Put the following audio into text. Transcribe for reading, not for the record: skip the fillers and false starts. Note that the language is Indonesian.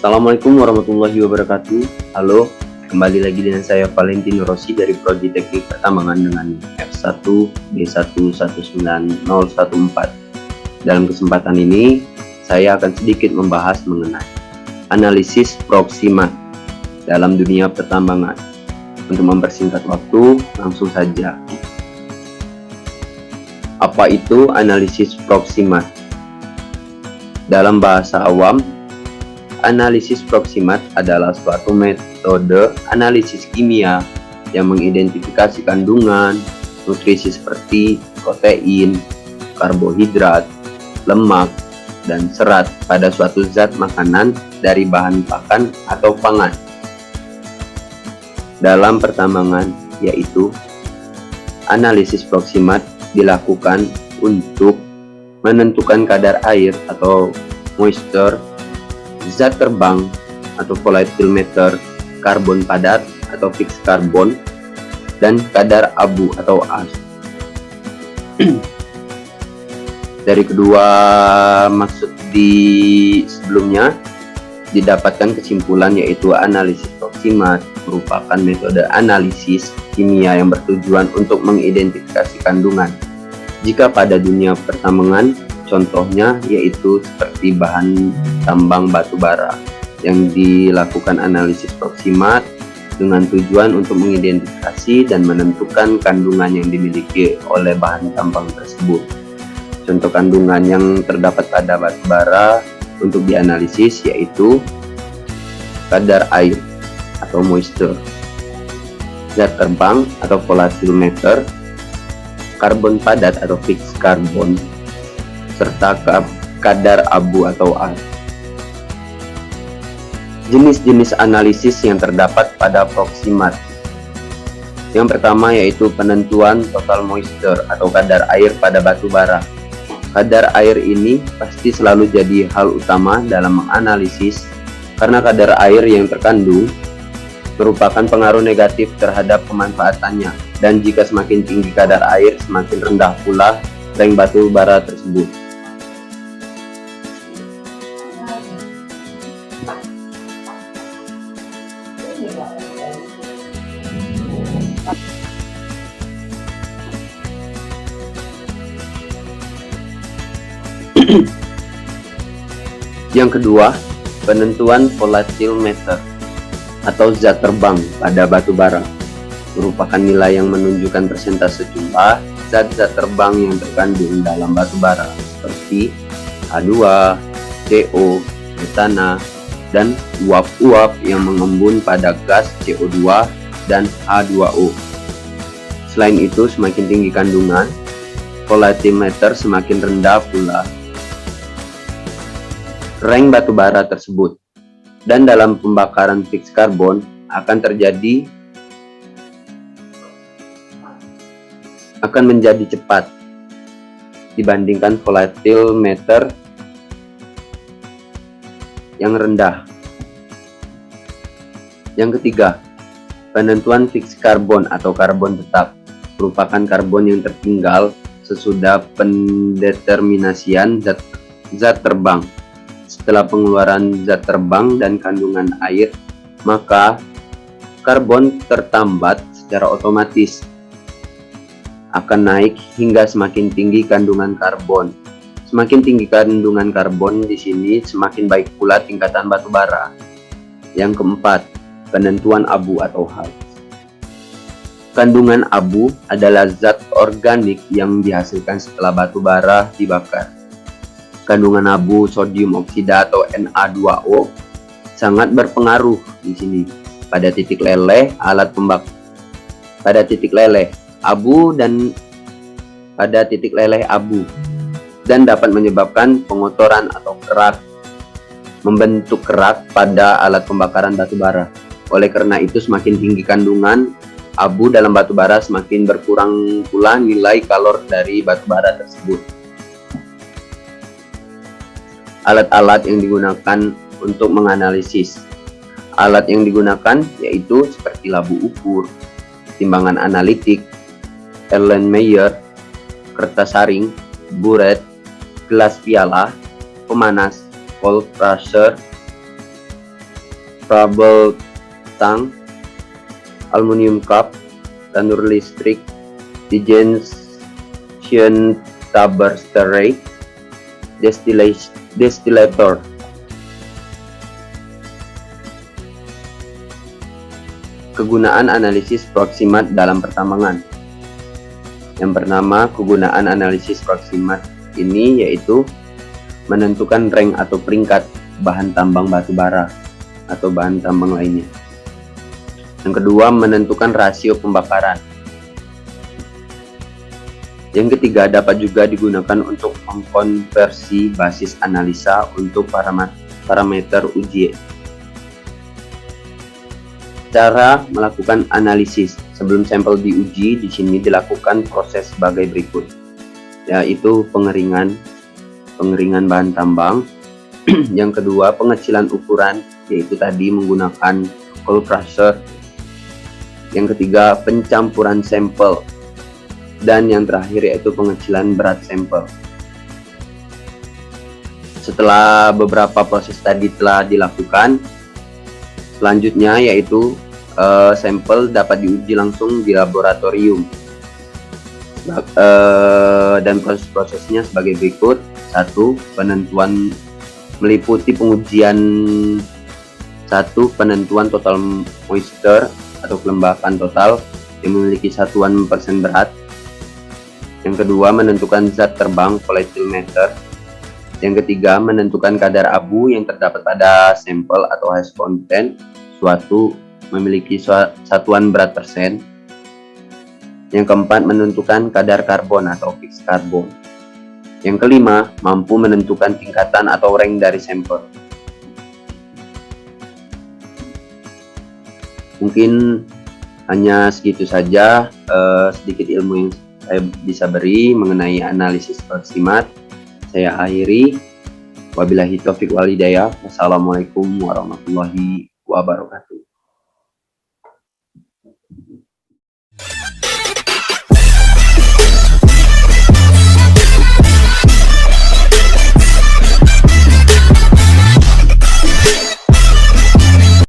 Assalamualaikum warahmatullahi wabarakatuh. Halo, kembali lagi dengan saya Valentino Rossi dari Prodi Teknik Pertambangan dengan F1 B119014. Dalam kesempatan ini, saya akan sedikit membahas mengenai analisis proximat dalam dunia pertambangan. Untuk mempersingkat waktu, langsung saja. Apa itu analisis proximat? Dalam bahasa awam, analisis proximat adalah suatu metode analisis kimia yang mengidentifikasi kandungan nutrisi seperti protein, karbohidrat, lemak, dan serat pada suatu zat makanan dari bahan pakan atau pangan. Dalam pertambangan, yaitu analisis proximat dilakukan untuk menentukan kadar air atau moisture, zat terbang atau volatimeter, karbon padat atau fixed carbon, dan kadar abu atau as. Dari kedua maksud di sebelumnya didapatkan kesimpulan, yaitu analisis proximat merupakan metode analisis kimia yang bertujuan untuk mengidentifikasi kandungan. Jika pada dunia pertambangan, contohnya yaitu seperti bahan tambang batu bara yang dilakukan analisis proximat dengan tujuan untuk mengidentifikasi dan menentukan kandungan yang dimiliki oleh bahan tambang tersebut. Contoh kandungan yang terdapat pada batu bara untuk dianalisis yaitu kadar air atau moisture, zat terbang atau volatimeter, karbon padat atau fixed carbon, serta kadar abu atau as. Jenis-jenis analisis yang terdapat pada proximat. Yang pertama yaitu penentuan total moisture atau kadar air pada batu bara. Kadar air ini pasti selalu jadi hal utama dalam menganalisis karena kadar air yang terkandung merupakan pengaruh negatif terhadap pemanfaatannya, dan jika semakin tinggi kadar air, semakin rendah pula rank batu bara tersebut. Yang kedua, penentuan volatimeter atau zat terbang pada batu bara merupakan nilai yang menunjukkan persentase jumlah zat-zat terbang yang terkandung dalam batu bara seperti H2, CO, metana, dan uap-uap yang mengembun pada gas CO2 dan H2O. Selain itu, semakin tinggi kandungan volatimeter, semakin rendah pula rank batu bara tersebut. Dan dalam pembakaran fixed carbon akan menjadi cepat dibandingkan volatimeter yang rendah. Yang ketiga, penentuan fixed carbon atau karbon tetap merupakan karbon yang tertinggal sesudah pendeterminasian zat terbang. Setelah pengeluaran zat terbang dan kandungan air, maka karbon tertambat secara otomatis akan naik hingga semakin tinggi kandungan karbon. Semakin tinggi kandungan karbon di sini, semakin baik pula tingkatan batu bara. Yang keempat, penentuan abu atau hal. Kandungan abu adalah zat organik yang dihasilkan setelah batu bara dibakar. Kandungan abu sodium oksida atau Na2O sangat berpengaruh di sini pada titik leleh alat pembakar. Pada titik leleh abu dan dapat menyebabkan pengotoran atau kerak, membentuk kerak pada alat pembakaran batu bara. Oleh karena itu, semakin tinggi kandungan abu dalam batu bara, semakin berkurang pula nilai kalor dari batu bara tersebut. Alat-alat yang digunakan untuk menganalisis. Alat yang digunakan yaitu seperti labu ukur, timbangan analitik, Erlenmeyer, kertas saring, buret, gelas piala, pemanas, cold crusher, trouble tang, aluminium cup, tanur listrik, digestion tuber stirrer, destillator. Kegunaan analisis proximat dalam pertambangan. Yang pertama, kegunaan analisis proximat ini yaitu menentukan rank atau peringkat bahan tambang batu bara atau bahan tambang lainnya. Yang kedua, menentukan rasio pembakaran. Yang ketiga, dapat juga digunakan untuk mengkonversi basis analisa untuk parameter uji. Cara melakukan analisis sebelum sampel diuji di sini dilakukan proses sebagai berikut, yaitu pengeringan bahan tambang. Yang kedua, pengecilan ukuran, yaitu tadi menggunakan cold crusher. Yang ketiga, pencampuran sampel, dan yang terakhir yaitu pengecilan berat sampel. Setelah beberapa proses tadi telah dilakukan, selanjutnya yaitu sampel dapat diuji langsung di laboratorium, dan proses-prosesnya sebagai berikut. 1. Penentuan meliputi pengujian 1. Penentuan total moisture atau kelembapan total yang memiliki satuan persen berat. Yang kedua, menentukan zat terbang volatimeter. Yang ketiga, menentukan kadar abu yang terdapat pada sampel atau hash content suatu memiliki satuan berat persen. Yang keempat, menentukan kadar karbon atau fixed karbon. Yang kelima, mampu menentukan tingkatan atau rank dari sampel. Mungkin hanya segitu saja sedikit ilmu yang saya bisa beri mengenai analisis proximat. Saya akhiri. Wabillahi taufiq wal hidayah. Wassalamualaikum warahmatullahi wabarakatuh.